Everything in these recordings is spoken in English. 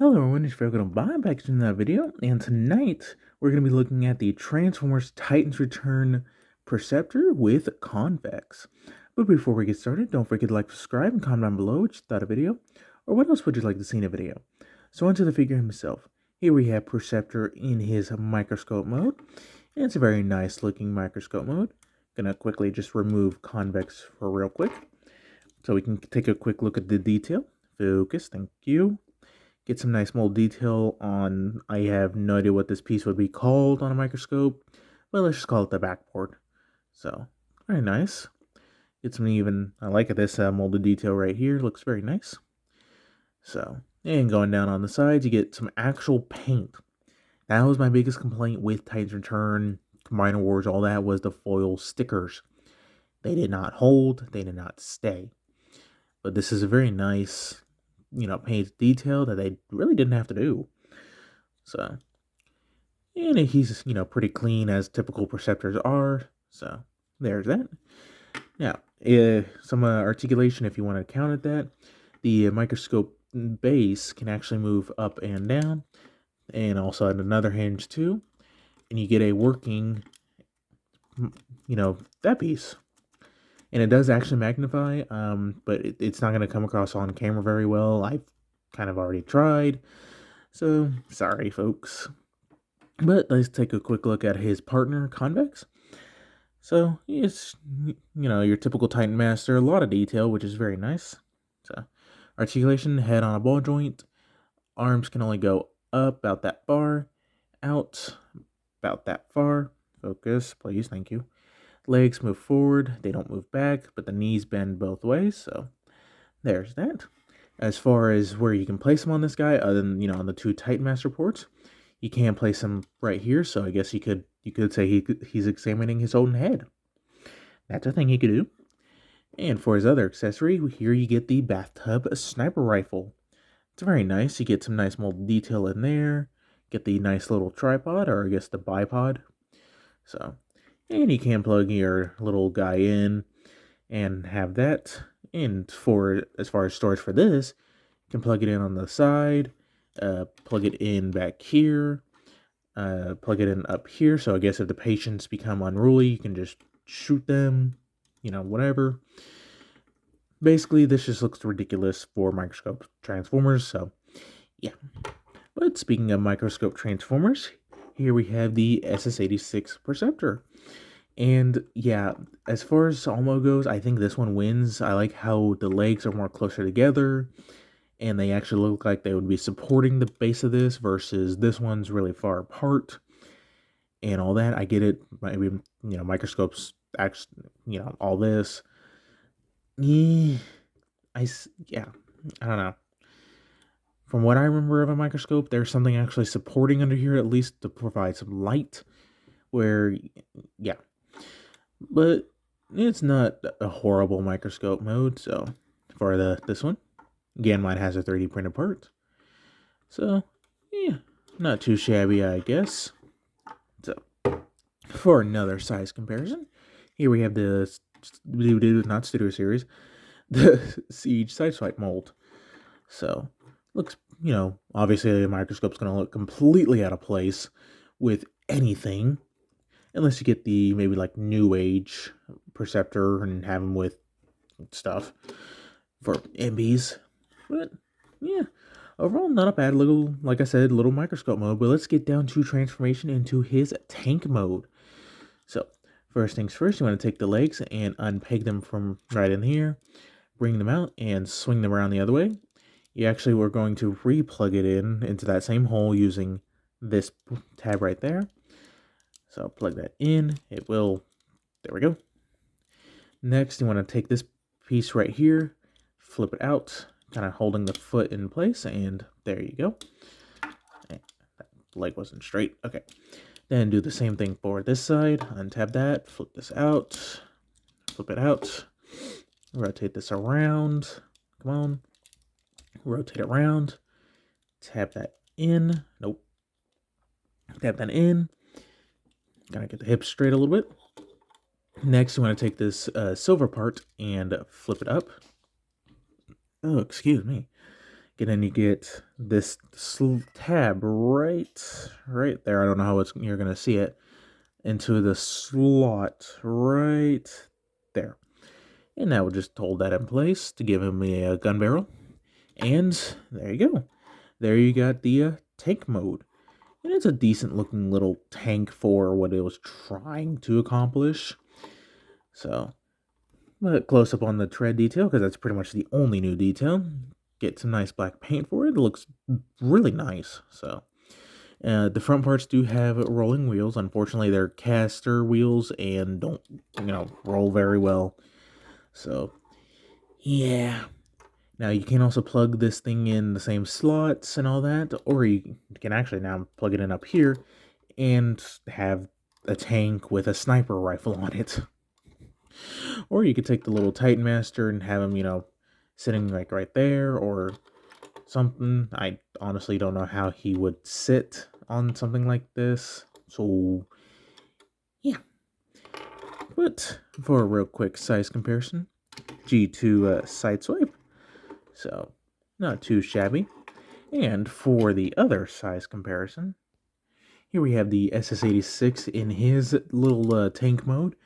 Hello everyone, it's Welcome back to another video, and tonight we're going to be looking at the Transformers Titans Return Preceptor with Convex. But before we get started, don't forget to like, subscribe, and comment down below what you thought of the video, or what else would you like to see in a video. So onto the figure himself. Here we have Preceptor in his microscope mode, and it's a very nice looking microscope mode. Gonna quickly just remove Convex for real quick, so we can take a quick look at the detail. Focus, thank you. Get some nice mold detail on, I have no idea what this piece would be called on a microscope, but let's just call it the backboard. So, very nice. Get some even, I like this molded detail right here, looks very nice. So, and going down on the sides, you get some actual paint. That was my biggest complaint with Titans Return, Combiner Wars, all that was the foil stickers. They did not hold, they did not stay. But this is a very nice, paint detail that they really didn't have to do. So, and he's, pretty clean as typical Preceptors are. So, there's that. Now, some articulation if you want to count at that. The microscope base can actually move up and down, and also at another hinge too. And you get a working, that piece. And it does actually magnify, but it's not going to come across on camera very well. I've kind of already tried, so sorry, folks. But let's take a quick look at his partner, Convex. So, it's, your typical Titan Master, a lot of detail, which is very nice. So, articulation, head on a ball joint. Arms can only go up about that far, out about that far. Focus, please, thank you. Legs move forward, they don't move back, but the knees bend both ways, so there's that. As far as where you can place him on this guy, other than, on the two Titan Master ports, you can place him right here, so I guess you could say he's examining his own head. That's a thing he could do. And for his other accessory, here you get the bathtub sniper rifle. It's very nice. You get some nice mold detail in there. Get the nice little tripod, or I guess the bipod. So, and you can plug your little guy in and have that. And as far as storage for this, you can plug it in on the side, plug it in back here, plug it in up here. So I guess if the patients become unruly, you can just shoot them, whatever. Basically, this just looks ridiculous for microscope transformers, so yeah. But speaking of microscope transformers, here we have the SS86 Preceptor. And yeah, as far as Almo goes, I think this one wins. I like how the legs are more closer together, and they actually look like they would be supporting the base of this, versus this one's really far apart. And all that, I get it. Maybe, microscopes, actually, all this. Yeah, I don't know. From what I remember of a microscope, there's something actually supporting under here, at least to provide some light. Where, yeah. But it's not a horrible microscope mode, so for this one. Again, mine has a 3D printed part. So, yeah, not too shabby, I guess. So, for another size comparison, here we have the, not Studio Series, the Siege Sideswipe mold. So, looks, obviously the microscope's going to look completely out of place with anything. Unless you get the maybe like New Age Preceptor and have them with stuff for MBs. But yeah, overall not a bad little, like I said, little microscope mode. But let's get down to transformation into his tank mode. So first things first, you want to take the legs and unpeg them from right in here, bring them out and swing them around the other way. You actually were going to re-plug it into that same hole using this tab right there. So plug that in, it will, there we go. Next, you want to take this piece right here, flip it out, kind of holding the foot in place, and there you go. That leg wasn't straight, okay. Then do the same thing for this side, untab that, flip this out, flip it out, rotate this around, come on, rotate it around, tab that in, nope, tab that in. Gotta get the hips straight a little bit. Next, you want to take this silver part and flip it up. Oh, excuse me. And then you get this tab right there. I don't know how you're gonna see it, into the slot right there. And now we'll just hold that in place to give him a gun barrel. And there you go. There you got the tank mode. And it's a decent looking little tank for what it was trying to accomplish. So, but close up on the tread detail, because that's pretty much the only new detail. Get some nice black paint for it. It looks really nice. So, the front parts do have rolling wheels. Unfortunately, they're caster wheels and don't, roll very well. So, yeah. Now, you can also plug this thing in the same slots and all that, or you can actually now plug it in up here and have a tank with a sniper rifle on it. Or you could take the little Titan Master and have him, sitting like right there or something. I honestly don't know how he would sit on something like this. So, yeah. But for a real quick size comparison, G2 sideswipe. So, not too shabby. And for the other size comparison, here we have the SS86 in his little tank mode.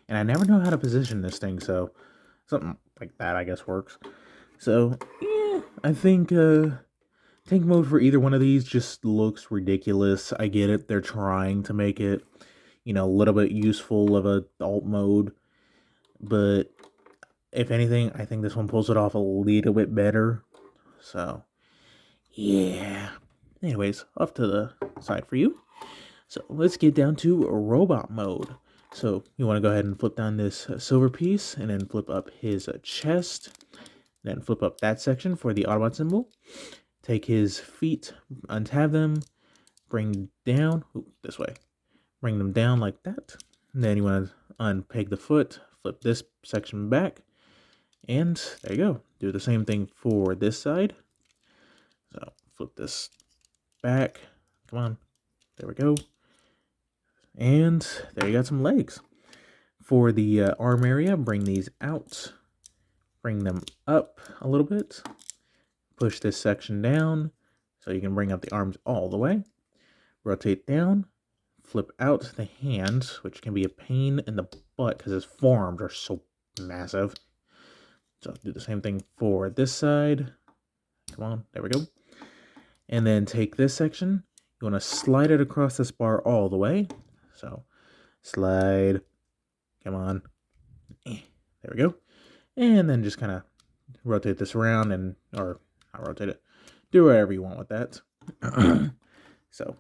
And I never know how to position this thing, so something like that, I guess, works. So, yeah, I think tank mode for either one of these just looks ridiculous. I get it. They're trying to make it, a little bit useful of a alt mode. But if anything, I think this one pulls it off a little bit better. So, yeah. Anyways, off to the side for you. So, let's get down to robot mode. So, you want to go ahead and flip down this silver piece and then flip up his chest. Then flip up that section for the Autobot symbol. Take his feet, untab them, bring down, this way. Bring them down like that. And then you want to unpeg the foot, flip this section back, and there you go. Do the same thing for this side. So flip this back. Come on. There we go. And there you got some legs. For the arm area, bring these out. Bring them up a little bit. Push this section down so you can bring up the arms all the way. Rotate down. Flip out the hands, which can be a pain in the butt because his forearms are so massive. So do the same thing for this side. Come on, there we go. And then take this section. You want to slide it across this bar all the way. So slide. Come on. There we go. And then just kind of rotate this around or not rotate it. Do whatever you want with that. So.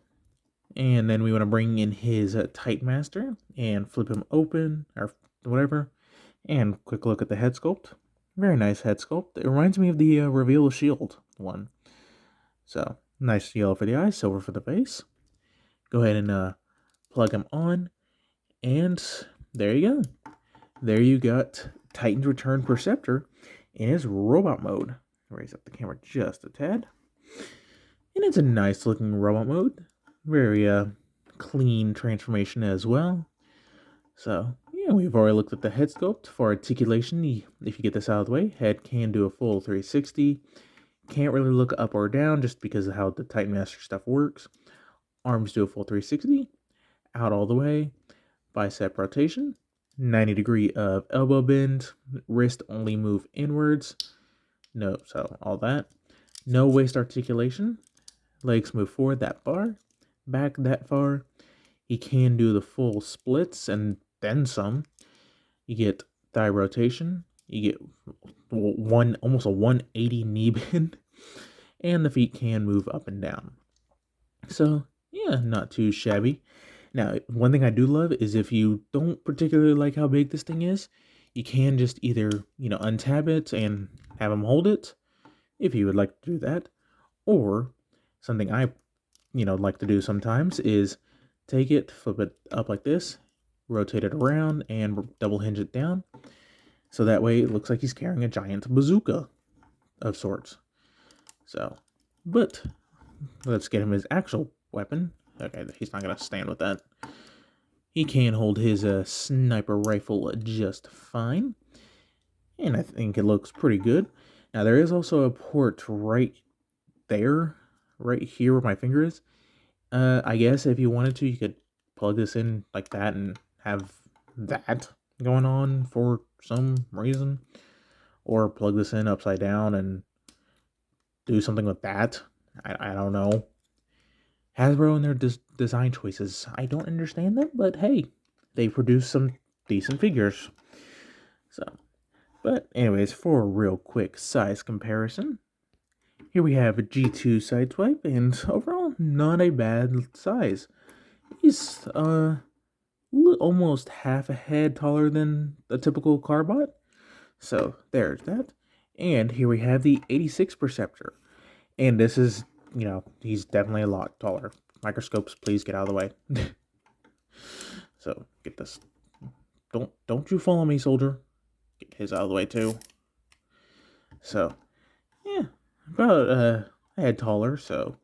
And then we want to bring in his Titan Master and flip him open or whatever. And quick look at the head sculpt. Very nice head sculpt. It reminds me of the Reveal Shield one. So, nice yellow for the eyes, silver for the face. Go ahead and plug him on. And there you go. There you got Titans Return Preceptor in his robot mode. Raise up the camera just a tad. And it's a nice looking robot mode. Very clean transformation as well. So, yeah, we've already looked at the head sculpt. For articulation, if you get this out of the way, head can do a full 360. Can't really look up or down just because of how the Titan Master stuff works. Arms do a full 360. Out all the way. Bicep rotation. 90-degree of elbow bend. Wrist only move inwards. No, so all that. No waist articulation. Legs move forward that far. Back that far. He can do the full splits and then some. You get thigh rotation. You get almost a 180 knee bend. And the feet can move up and down. So, yeah, not too shabby. Now, one thing I do love is if you don't particularly like how big this thing is, you can just either, untab it and have him hold it, if you would like to do that. Or, something I like to do sometimes is take it, flip it up like this, rotate it around, and double hinge it down. So that way it looks like he's carrying a giant bazooka of sorts. So, but let's get him his actual weapon. Okay, he's not going to stand with that. He can hold his sniper rifle just fine. And I think it looks pretty good. Now, there is also a port right there, right here where my finger is. I guess if you wanted to, you could plug this in like that and have that going on for some reason, or plug this in upside down and do something with that. I don't know. Hasbro and their design choices. I don't understand them, but hey, they produce some decent figures. So, but anyways, for a real quick size comparison, here we have a G2 Sideswipe, and overall, not a bad size. He's almost half a head taller than a typical Carbot. So there's that. And here we have the 86 Preceptor. And this is, he's definitely a lot taller. Microscopes, please get out of the way. So get this. Don't you follow me, soldier. Get his out of the way too. So yeah, about a head taller. So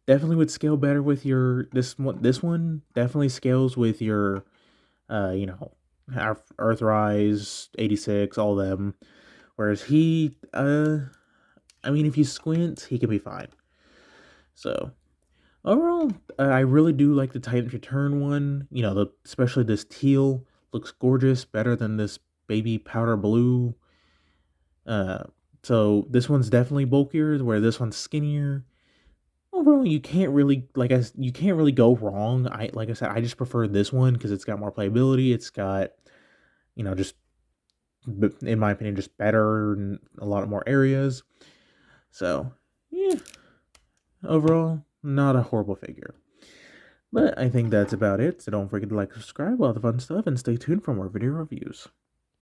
definitely would scale better with your this one. This one definitely scales with your Earthrise, 86, all them. Whereas he, I mean, if you squint, he can be fine. So overall, I really do like the Titans Return one. Especially this teal looks gorgeous, better than this baby powder blue. So this one's definitely bulkier, where this one's skinnier. Overall, you can't really you can't really go wrong. Like I said, I just prefer this one because it's got more playability. It's got, just in my opinion, just better in a lot more areas. So yeah, overall, not a horrible figure. But I think that's about it. So don't forget to like, subscribe, all the fun stuff, and stay tuned for more video reviews.